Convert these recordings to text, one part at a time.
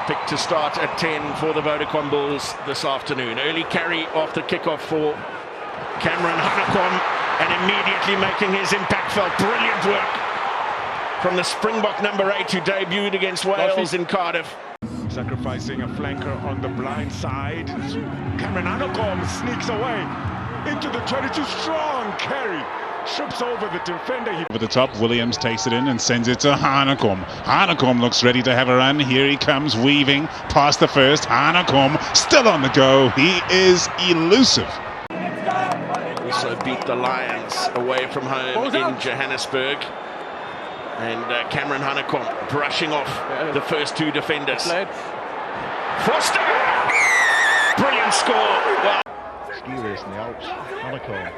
picked to start at 10 for the Vodacom Bulls this afternoon. Early carry off the kickoff for Cameron Hanekom, and immediately making his impact felt. Brilliant work from the Springbok number 8 who debuted against Wales in Cardiff. Sacrificing a flanker on the blind side. Cameron Hanekom sneaks away into the 22. Strong carry. Trips over the defender. Over the top, Williams takes it in and sends it to Hanekom. Hanekom looks ready to have a run. Here he comes, weaving past the first. Hanekom still on the go. He is elusive. Also beat the Lions away from home in Johannesburg. And Cameron Hanekom brushing off the first two defenders. Foster! Brilliant score! Wow. Ski race in the Alps. Hanekom.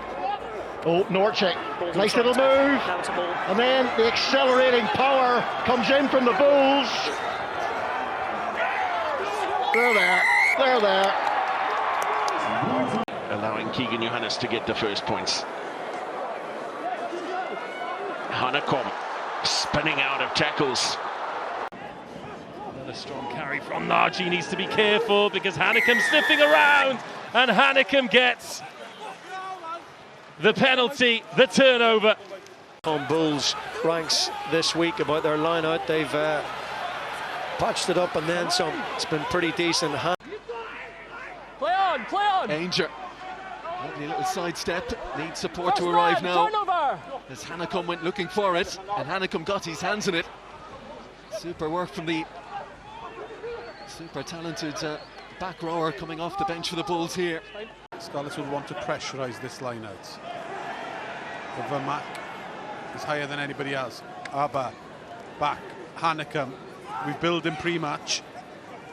Oh, Norchik, nice little move, and then the accelerating power comes in from the Bulls. They're there. Allowing Keegan Johannes to get the first points. Hanekom spinning out of tackles. Another strong carry from Narji. Needs to be careful because Hanekam's sniffing around, and Hanekom gets the penalty, the turnover. On Bulls ranks this week about their line out. They've patched it up and then some. It's been pretty decent. Play on! Danger. Lovely little sidestep. Needs support to arrive now. Turnover. As Hanekom went looking for it, and Hanekom got his hands on it. Super work from the super talented back rower coming off the bench for the Bulls here. Scarlets will want to pressurise this line out. The Vermaak is higher than anybody else. Abba, back, Hanekam. We build him pre-match.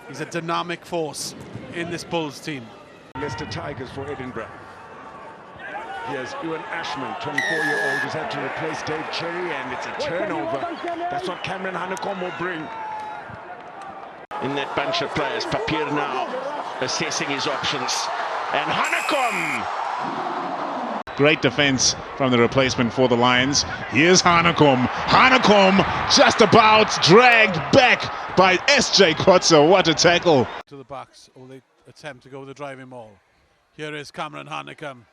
He's a dynamic force in this Bulls team. Leicester Tigers for Edinburgh. Here's Ewan Ashman, 24-year-old, who's had to replace Dave Cherry, and it's a turnover. That's what Cameron Hanekom will bring. In that bunch of players, Papier now assessing his options. And Hanekom! Great defense from the replacement for the Lions. Here's Hanekom. Hanekom just about dragged back by SJ Kotzer. What a tackle. To the backs, or they attempt to go with the driving maul. Here is Cameron Hanekom.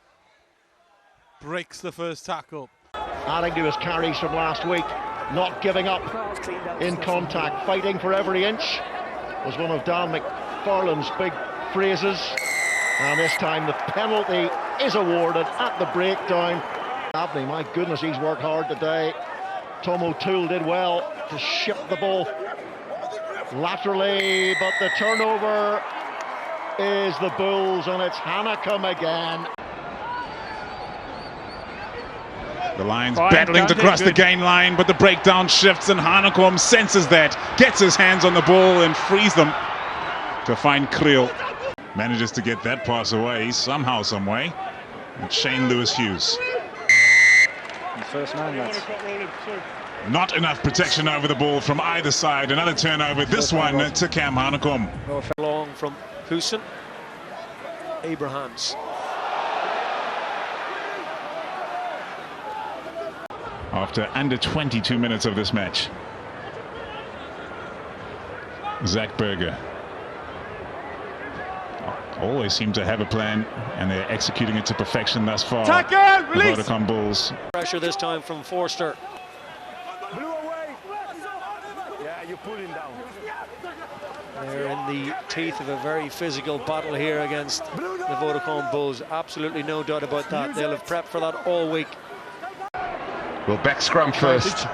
Breaks the first tackle. Adding to his carries from last week, not giving up in contact, fighting for every inch, was one of Dan McFarlane's big phrases. And this time the penalty is awarded at the breakdown. My goodness, he's worked hard today. Tom O'Toole did well to ship the ball laterally, but the turnover is the Bulls, and it's Hanekom again. The Lions battling to cross the gain line, but the breakdown shifts, and Hanekom senses that, gets his hands on the ball and frees them to find Kriel. Manages to get that pass away somehow, some way. And Shane Lewis-Hughes. First man, that's not enough protection over the ball from either side. Another turnover, this one to Cam Hanekom. long from Hussen. Abrahams. After under 22 minutes of this match. Zach Berger. Always seem to have a plan, and they're executing it to perfection thus far. Tackle, the Vodacom Bulls. Pressure this time from Forster. Blew away. Yeah, you pull him down. They're in the teeth of a very physical battle here against the Vodacom Bulls. Absolutely no doubt about that. They'll have prepped for that all week. We'll back scrum first.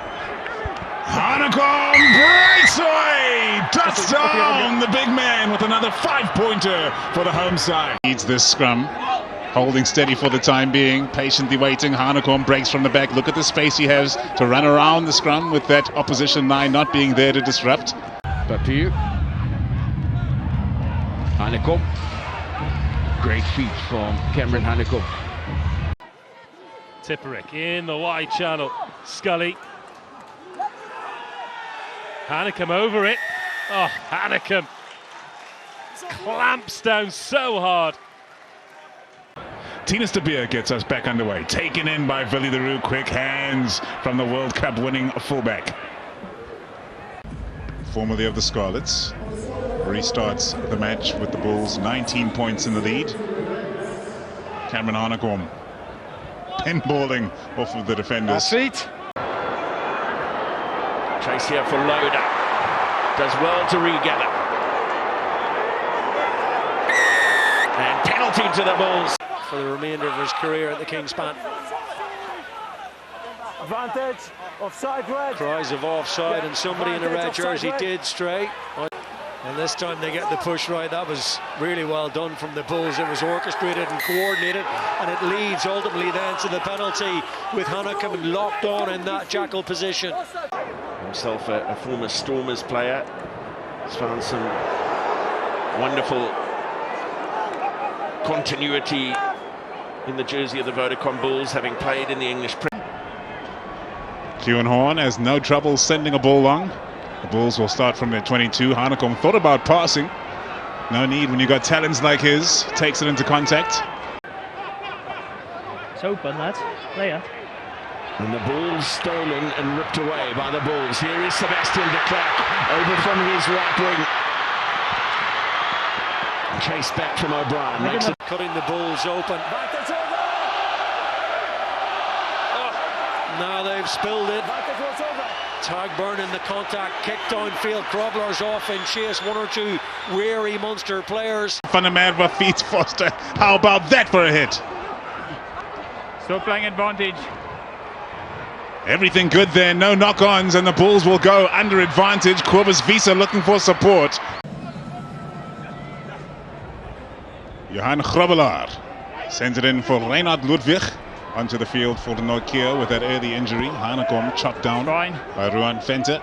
Hanekom breaks away, dusts down the big man with another 5-pointer for the home side. Needs this scrum, holding steady for the time being, patiently waiting. Hanekom breaks from the back. Look at the space he has to run around the scrum with that opposition line not being there to disrupt. Papier. Hanekom. Great feat from Cameron Hanekom. Tipperick in the wide channel. Scully. Hanekam over it. Oh, Hanekam clamps down so hard. Tinus de Beer gets us back underway. Taken in by Villy the Roux. Quick hands from the World Cup winning fullback. Formerly of the Scarlets. restarts the match with the Bulls 19 points in the lead. Cameron Hanekom pinballing off of the defenders. Chase here for Loader. Does well to regather. And penalty to the Bulls. For the remainder of his career at the Kingspan. Advantage, offside red. Cries of offside, and somebody in a red jersey did stray. And this time they get the push right. That was really well done from the Bulls. It was orchestrated and coordinated, and it leads ultimately then to the penalty with Hanekam locked on in that jackal position. Himself a former Stormers player. He's found some wonderful continuity in the jersey of the Vodacom Bulls, having played in the English Premier. Kewan Horn has no trouble sending a ball long. The Bulls will start from their 22. Hanekom thought about passing. No need when you got talents like his. Takes it into contact. It's open, lads. Player. And the ball's stolen and ripped away by the Bulls. Here is Sebastian de Klerk over from his right wing. Chase back from O'Brien. Makes it. Cutting the Bulls open. Now they've spilled it. Tagburn in the contact, kick downfield, Grobler's off in chase, one or two weary Munster players. Van der Merwe feeds Foster. How about that for a hit? Still playing advantage. Everything good there, no knock-ons, and the Bulls will go under advantage. Corvus Visa looking for support. Johan Grobelaar sends it in for Reinhard Ludwig. Onto the field for the Nokia with that early injury. Hanekom chopped down by Ruan Venter.